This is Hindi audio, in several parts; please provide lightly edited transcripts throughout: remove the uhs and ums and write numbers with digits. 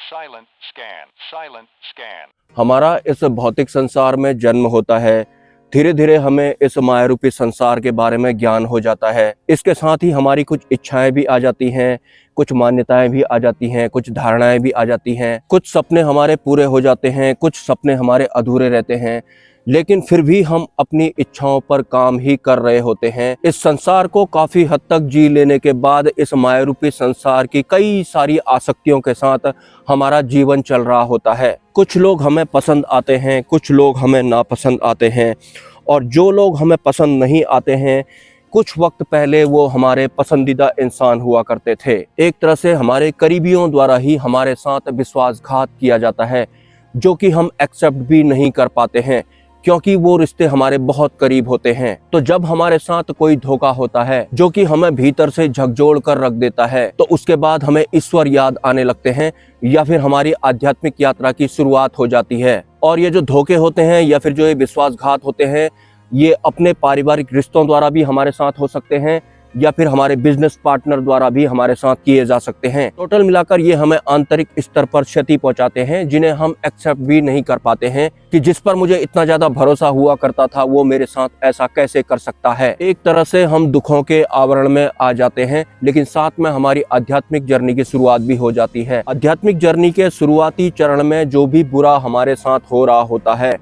Silent scan. Silent scan. हमारा इस भौतिक संसार में जन्म होता है। धीरे धीरे हमें इस माया रूपी संसार के बारे में ज्ञान हो जाता है। इसके साथ ही हमारी कुछ इच्छाएं भी आ जाती हैं, कुछ मान्यताएं भी आ जाती हैं, कुछ धारणाएं भी आ जाती हैं। कुछ सपने हमारे पूरे हो जाते हैं, कुछ सपने हमारे अधूरे रहते हैं, लेकिन फिर भी हम अपनी इच्छाओं पर काम ही कर रहे होते हैं। इस संसार को काफी हद तक जी लेने के बाद इस माया रूपी संसार की कई सारी आसक्तियों के साथ हमारा जीवन चल रहा होता है। कुछ लोग हमें पसंद आते हैं, कुछ लोग हमें नापसंद आते हैं, और जो लोग हमें पसंद नहीं आते हैं, कुछ वक्त पहले वो हमारे पसंदीदा इंसान हुआ करते थे। एक तरह से हमारे करीबियों द्वारा ही हमारे साथ विश्वासघात किया जाता है, जो कि हम एक्सेप्ट भी नहीं कर पाते हैं, क्योंकि वो रिश्ते हमारे बहुत करीब होते हैं। तो जब हमारे साथ कोई धोखा होता है जो कि हमें भीतर से झकझोर कर रख देता है, तो उसके बाद हमें ईश्वर याद आने लगते हैं, या फिर हमारी आध्यात्मिक यात्रा की शुरुआत हो जाती है। और ये जो धोखे होते हैं या फिर जो ये विश्वासघात होते हैं, ये अपने पारिवारिक रिश्तों द्वारा भी हमारे साथ हो सकते हैं, या फिर हमारे बिजनेस पार्टनर द्वारा भी हमारे साथ किए जा सकते हैं। टोटल मिलाकर ये हमें आंतरिक स्तर पर क्षति पहुंचाते हैं, जिन्हें हम एक्सेप्ट भी नहीं कर पाते हैं कि जिस पर मुझे इतना ज्यादा भरोसा हुआ करता था, वो मेरे साथ ऐसा कैसे कर सकता है। एक तरह से हम दुखों के आवरण में आ जाते हैं, लेकिन साथ में हमारी आध्यात्मिक जर्नी की शुरुआत भी हो जाती है। आध्यात्मिक जर्नी के शुरुआती चरण में जो भी बुरा हमारे साथ हो रहा होता है,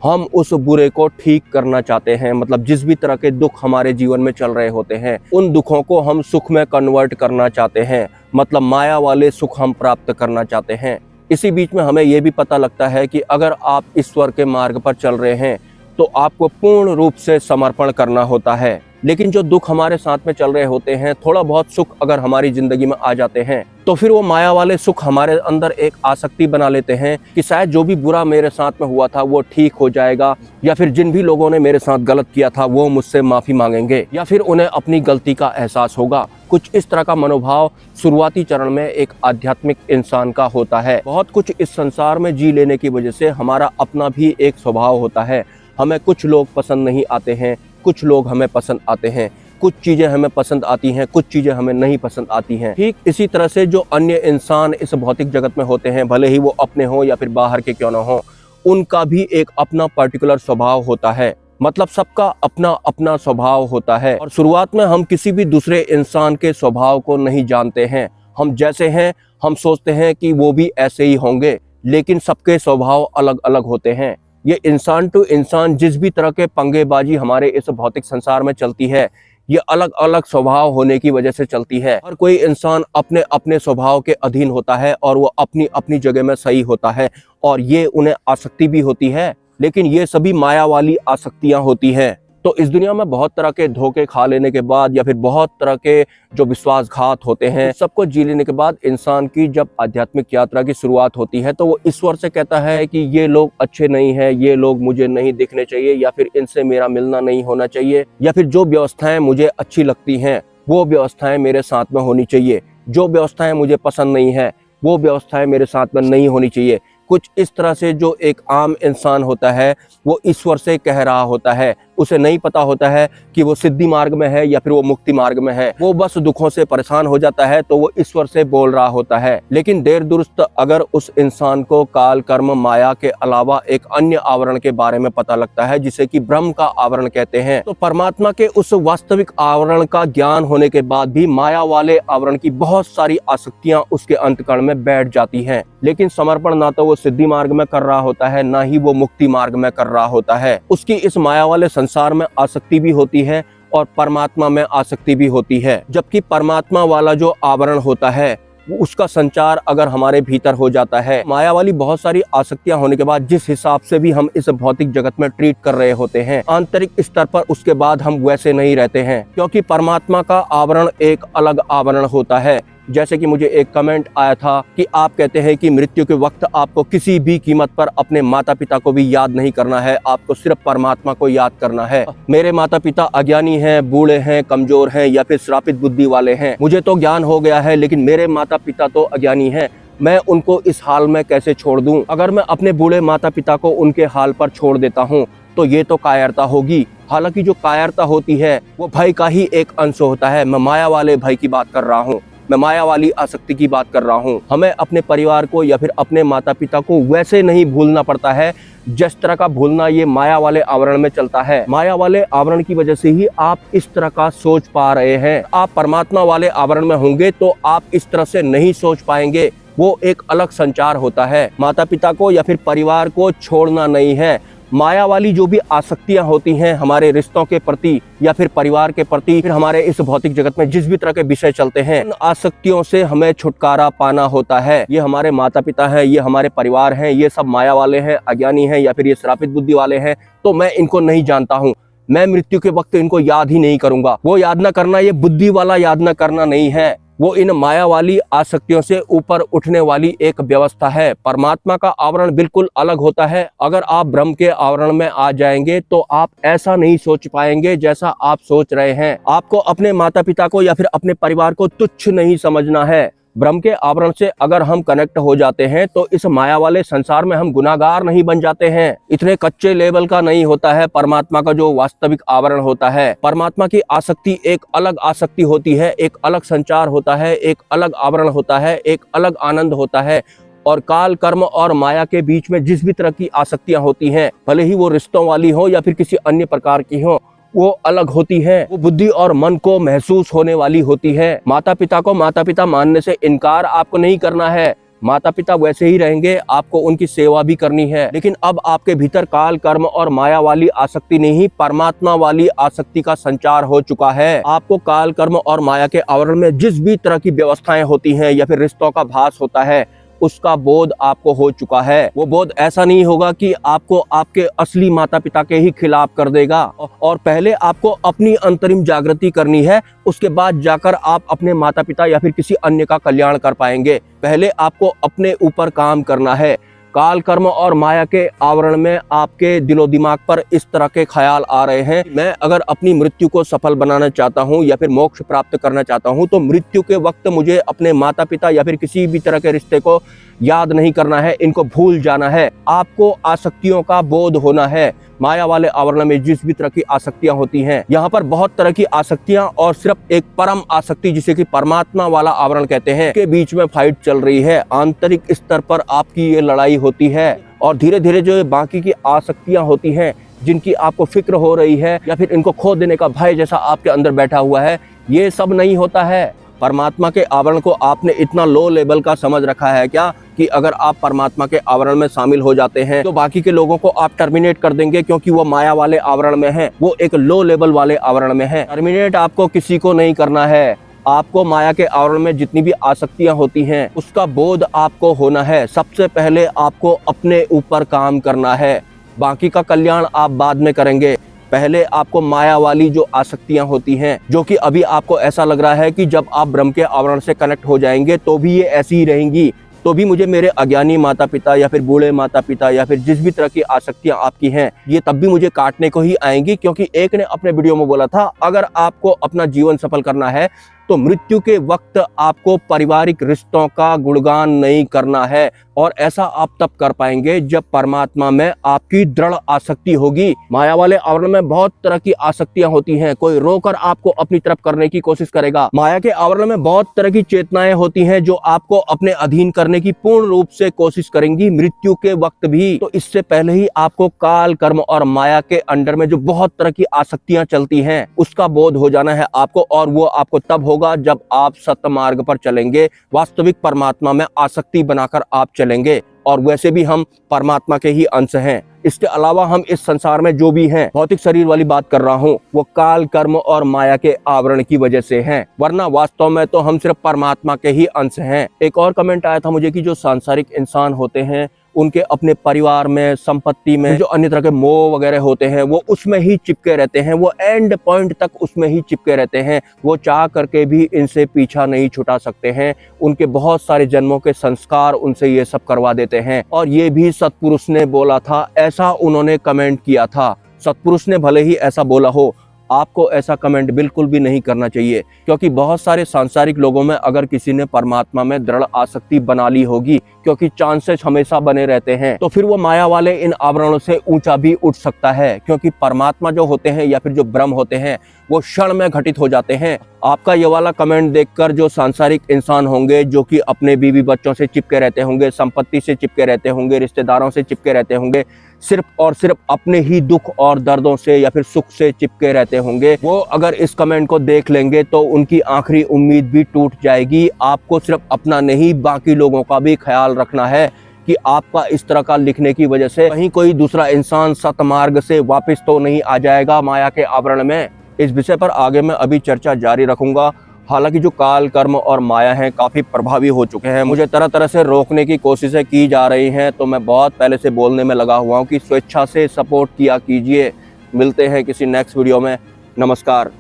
हम उस बुरे को ठीक करना चाहते हैं। मतलब जिस भी तरह के दुख हमारे जीवन में चल रहे होते हैं, उन दुखों को हम सुख में कन्वर्ट करना चाहते हैं। मतलब माया वाले सुख हम प्राप्त करना चाहते हैं। इसी बीच में हमें यह भी पता लगता है कि अगर आप ईश्वर के मार्ग पर चल रहे हैं, तो आपको पूर्ण रूप से समर्पण करना होता है। लेकिन जो दुख हमारे साथ में चल रहे होते हैं, थोड़ा बहुत सुख अगर हमारी जिंदगी में आ जाते हैं, तो फिर वो माया वाले सुख हमारे अंदर एक आसक्ति बना लेते हैं कि शायद जो भी बुरा मेरे साथ में हुआ था वो ठीक हो जाएगा, या फिर जिन भी लोगों ने मेरे साथ गलत किया था वो मुझसे माफी मांगेंगे, या फिर उन्हें अपनी गलती का एहसास होगा। कुछ इस तरह का मनोभाव शुरुआती चरण में एक आध्यात्मिक इंसान का होता है। बहुत कुछ इस संसार में जी लेने की वजह से हमारा अपना भी एक स्वभाव होता है। हमें कुछ लोग पसंद नहीं आते हैं, कुछ लोग हमें पसंद आते हैं, कुछ चीजें हमें पसंद आती हैं, कुछ चीजें हमें नहीं पसंद आती हैं। ठीक इसी तरह से जो अन्य इंसान इस भौतिक जगत में होते हैं, भले ही वो अपने हों या फिर बाहर के क्यों ना हो, उनका भी एक अपना पर्टिकुलर स्वभाव होता है। मतलब सबका अपना अपना स्वभाव होता है, और शुरुआत में हम किसी भी दूसरे इंसान के स्वभाव को नहीं जानते हैं। हम जैसे हैं, हम सोचते हैं कि वो भी ऐसे ही होंगे, लेकिन सबके स्वभाव अलग अलग होते हैं। ये इंसान टू इंसान जिस भी तरह के पंगेबाजी हमारे इस भौतिक संसार में चलती है, ये अलग अलग स्वभाव होने की वजह से चलती है। हर कोई इंसान अपने अपने स्वभाव के अधीन होता है, और वो अपनी अपनी जगह में सही होता है, और ये उन्हें आसक्ति भी होती है, लेकिन ये सभी माया वाली आसक्तियां होती हैं। तो इस दुनिया में बहुत तरह के धोखे खा लेने के बाद, या फिर बहुत तरह के जो विश्वासघात होते हैं, सबको जी लेने के बाद इंसान की जब आध्यात्मिक यात्रा की शुरुआत होती है, तो वो ईश्वर से कहता है कि ये लोग अच्छे नहीं है, ये लोग मुझे नहीं दिखने चाहिए, या फिर इनसे मेरा मिलना नहीं होना चाहिए, या फिर जो व्यवस्थाएं मुझे अच्छी लगती हैं वो व्यवस्थाएं मेरे साथ में होनी चाहिए, जो व्यवस्थाएं मुझे पसंद नहीं है वो व्यवस्थाएं मेरे साथ में नहीं होनी चाहिए। कुछ इस तरह से जो एक आम इंसान होता है, वो ईश्वर से कह रहा होता है। उसे नहीं पता होता है कि वो सिद्धि मार्ग में है या फिर वो मुक्ति मार्ग में है। वो बस दुखों से परेशान हो जाता है, तो वो ईश्वर से बोल रहा होता है। लेकिन देर दुरुस्त अगर उस इंसान को काल कर्म माया के अलावा एक अन्य आवरण के बारे में पता लगता है, जिसे कि ब्रह्म का आवरण कहते हैं, तो परमात्मा के उस वास्तविक आवरण का ज्ञान होने के बाद भी माया वाले आवरण की बहुत सारी आसक्तियां उसके अंतकरण में बैठ जाती हैं। लेकिन समर्पण ना तो वो सिद्धि मार्ग में कर रहा होता है, ना ही वो मुक्ति मार्ग में कर रहा होता है। उसकी इस माया वाले संसार में आसक्ति भी होती है, और परमात्मा में आसक्ति भी होती है। जबकि परमात्मा वाला जो आवरण होता है, उसका संचार अगर हमारे भीतर हो जाता है, माया वाली बहुत सारी आसक्तियां होने के बाद जिस हिसाब से भी हम इस भौतिक जगत में ट्रीट कर रहे होते हैं, आंतरिक स्तर पर उसके बाद हम वैसे नहीं रहते हैं, क्योंकि परमात्मा का आवरण एक अलग आवरण होता है। जैसे कि मुझे एक कमेंट आया था कि आप कहते हैं कि मृत्यु के वक्त आपको किसी भी कीमत पर अपने माता पिता को भी याद नहीं करना है, आपको सिर्फ परमात्मा को याद करना है। मेरे माता पिता अज्ञानी हैं, बूढ़े हैं, कमजोर हैं, या फिर श्रापित बुद्धि वाले हैं। मुझे तो ज्ञान हो गया है, लेकिन मेरे माता पिता तो अज्ञानी हैं। मैं उनको इस हाल में कैसे छोड़ दूं? अगर मैं अपने बूढ़े माता पिता को उनके हाल पर छोड़ देता हूं, तो ये तो कायरता होगी। हालांकि जो कायरता होती है वो भय का ही एक अंश होता है। मैं माया वाले भय की बात कर रहा हूँ। मैं माया वाली आसक्ति की बात कर रहा हूँ। हमें अपने परिवार को या फिर अपने माता पिता को वैसे नहीं भूलना पड़ता है जिस तरह का भूलना ये माया वाले आवरण में चलता है। माया वाले आवरण की वजह से ही आप इस तरह का सोच पा रहे हैं। आप परमात्मा वाले आवरण में होंगे तो आप इस तरह से नहीं सोच पाएंगे। वो एक अलग संचार होता है। माता पिता को या फिर परिवार को छोड़ना नहीं है। माया वाली जो भी आसक्तियां होती हैं हमारे रिश्तों के प्रति या फिर परिवार के प्रति, फिर हमारे इस भौतिक जगत में जिस भी तरह के विषय चलते हैं, उन आसक्तियों से हमें छुटकारा पाना होता है। ये हमारे माता पिता हैं, ये हमारे परिवार हैं, ये सब माया वाले हैं, अज्ञानी हैं या फिर ये श्रापित बुद्धि वाले हैं, तो मैं इनको नहीं जानता हूँ। मैं मृत्यु के वक्त इनको याद ही नहीं करूंगा। वो याद न करना ये बुद्धि वाला याद न करना नहीं है, वो इन माया वाली आसक्तियों से ऊपर उठने वाली एक व्यवस्था है। परमात्मा का आवरण बिल्कुल अलग होता है। अगर आप ब्रह्म के आवरण में आ जाएंगे तो आप ऐसा नहीं सोच पाएंगे जैसा आप सोच रहे हैं। आपको अपने माता पिता को या फिर अपने परिवार को तुच्छ नहीं समझना है। ब्रह्म के आवरण से अगर हम कनेक्ट हो जाते हैं तो इस माया वाले संसार में हम गुनाहगार नहीं बन जाते हैं। इतने कच्चे लेवल का नहीं होता है परमात्मा का जो वास्तविक आवरण होता है। परमात्मा की आसक्ति एक अलग आसक्ति होती है, एक अलग संचार होता है, एक अलग आवरण होता है, एक अलग आनंद होता है। और काल कर्म और माया के बीच में जिस भी तरह की आसक्तियां होती हैं, भले ही वो रिश्तों वाली हो या फिर किसी अन्य प्रकार की हो, वो अलग होती है। वो बुद्धि और मन को महसूस होने वाली होती है। माता पिता को माता पिता मानने से इनकार आपको नहीं करना है। माता पिता वैसे ही रहेंगे, आपको उनकी सेवा भी करनी है। लेकिन अब आपके भीतर काल कर्म और माया वाली आसक्ति नहीं, परमात्मा वाली आसक्ति का संचार हो चुका है। आपको काल कर्म और माया के आवरण में जिस भी तरह की व्यवस्थाएं होती हैं या फिर रिश्तों का भास होता है, उसका बोध आपको हो चुका है। वो बोध ऐसा नहीं होगा कि आपको आपके असली माता पिता के ही खिलाफ कर देगा। और पहले आपको अपनी अंतरिम जागृति करनी है, उसके बाद जाकर आप अपने माता पिता या फिर किसी अन्य का कल्याण कर पाएंगे। पहले आपको अपने ऊपर काम करना है। काल कर्म और माया के आवरण में आपके दिलो दिमाग पर इस तरह के ख्याल आ रहे हैं, मैं अगर अपनी मृत्यु को सफल बनाना चाहता हूं या फिर मोक्ष प्राप्त करना चाहता हूं तो मृत्यु के वक्त मुझे अपने माता पिता या फिर किसी भी तरह के रिश्ते को याद नहीं करना है, इनको भूल जाना है। आपको आसक्तियों का बोध होना है। माया वाले आवरण में जिस भी तरह की आसक्तियां होती हैं, यहाँ पर बहुत तरह की आसक्तियां और सिर्फ एक परम आसक्ति जिसे कि परमात्मा वाला आवरण कहते हैं के बीच में फाइट चल रही है। आंतरिक स्तर पर आपकी ये लड़ाई होती है और धीरे धीरे जो बाकी की आसक्तियां होती हैं, जिनकी आपको फिक्र हो रही है या फिर इनको खो देने का भय जैसा आपके अंदर बैठा हुआ है, ये सब नहीं होता है। परमात्मा के आवरण को आपने इतना लो लेवल का समझ रखा है क्या कि अगर आप परमात्मा के आवरण में शामिल हो जाते हैं तो बाकी के लोगों को आप टर्मिनेट कर देंगे, क्योंकि वो माया वाले आवरण में है, वो एक लो लेवल वाले आवरण में है। टर्मिनेट आपको किसी को नहीं करना है। आपको माया के आवरण में जितनी भी आसक्तियां होती हैं उसका बोध आपको होना है। सबसे पहले आपको अपने ऊपर काम करना है, बाकी का कल्याण आप बाद में करेंगे। पहले आपको माया वाली जो आसक्तियां होती हैं, जो कि अभी आपको ऐसा लग रहा है कि जब आप ब्रह्म के आवरण से कनेक्ट हो जाएंगे तो भी ये ऐसी ही रहेंगी, तो भी मुझे मेरे अज्ञानी माता पिता या फिर बूढ़े माता पिता या फिर जिस भी तरह की आसक्तियां आपकी हैं, ये तब भी मुझे काटने को ही आएंगी। क्योंकि एक ने अपने वीडियो में बोला था, अगर आपको अपना जीवन सफल करना है तो मृत्यु के वक्त आपको पारिवारिक रिश्तों का गुणगान नहीं करना है। और ऐसा आप तब कर पाएंगे जब परमात्मा में आपकी दृढ़ आसक्ति होगी। माया वाले आवरण में बहुत तरह की आसक्तियां होती हैं, कोई रोकर आपको अपनी तरफ करने की कोशिश करेगा। माया के आवरण में बहुत तरह की चेतनाएं होती हैं जो आपको अपने अधीन करने की पूर्ण रूप से कोशिश करेंगी मृत्यु के वक्त भी। तो इससे पहले ही आपको काल कर्म और माया के अंडर में जो बहुत तरह की आसक्तियां चलती हैं उसका बोध हो जाना है आपको। और वो आपको तब होगा जब आप सत्य मार्ग पर चलेंगे, वास्तविक परमात्मा में आसक्ति बनाकर आप चलेंगे। और वैसे भी हम परमात्मा के ही अंश हैं। इसके अलावा हम इस संसार में जो भी हैं, भौतिक शरीर वाली बात कर रहा हूँ, वो काल कर्म और माया के आवरण की वजह से हैं, वरना वास्तव में तो हम सिर्फ परमात्मा के ही अंश हैं। एक और कमेंट आया था मुझे कि जो सांसारिक इंसान होते हैं उनके अपने परिवार में, संपत्ति में जो अन्य तरह के मोह वगैरह होते हैं वो उसमें ही चिपके रहते हैं, वो एंड पॉइंट तक उसमें ही चिपके रहते हैं। वो चाह करके भी इनसे पीछा नहीं छुटा सकते हैं। उनके बहुत सारे जन्मों के संस्कार उनसे ये सब करवा देते हैं। और ये भी सतपुरुष ने बोला था, ऐसा उन्होंने कमेंट किया था। सतपुरुष ने भले ही ऐसा बोला हो, आपको ऐसा कमेंट बिल्कुल भी नहीं करना चाहिए। क्योंकि बहुत सारे सांसारिक लोगों में अगर किसी ने परमात्मा में दृढ़ आसक्ति बना ली होगी क्योंकि चांसेस हमेशा बने रहते हैं, तो फिर वो माया वाले इन आवरणों से ऊंचा भी उठ सकता है, क्योंकि परमात्मा जो होते हैं या फिर जो ब्रह्म होते हैं वो क्षण में घटित हो जाते हैं। आपका ये वाला कमेंट देखकर जो सांसारिक इंसान होंगे, जो कि अपने बीवी बच्चों से चिपके रहते होंगे, संपत्ति से चिपके रहते होंगे, रिश्तेदारों से चिपके रहते होंगे, सिर्फ और सिर्फ अपने ही दुख और दर्दों से या फिर सुख से चिपके रहते होंगे, वो अगर इस कमेंट को देख लेंगे तो उनकी आखिरी उम्मीद भी टूट जाएगी। आपको सिर्फ अपना नहीं, बाकी लोगों का भी ख्याल रखना है कि आपका इस तरह का लिखने की वजह से कहीं कोई दूसरा इंसान सतमार्ग से वापस तो नहीं आ जाएगा माया के आवरण में। इस विषय पर आगे मैं अभी चर्चा जारी रखूंगा। हालांकि जो काल, कर्म और माया हैं काफ़ी प्रभावी हो चुके हैं, मुझे तरह तरह से रोकने की कोशिशें की जा रही हैं, तो मैं बहुत पहले से बोलने में लगा हुआ हूं कि स्वेच्छा से सपोर्ट किया कीजिए। मिलते हैं किसी नेक्स्ट वीडियो में। नमस्कार।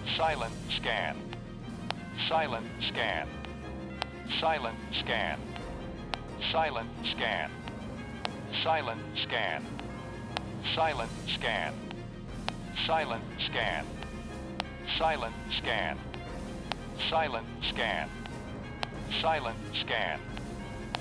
Silent scan. Silent scan. Silent scan. Silent scan. Silent scan. Silent scan. Silent scan. Silent scan. Silent scan. Silent scan.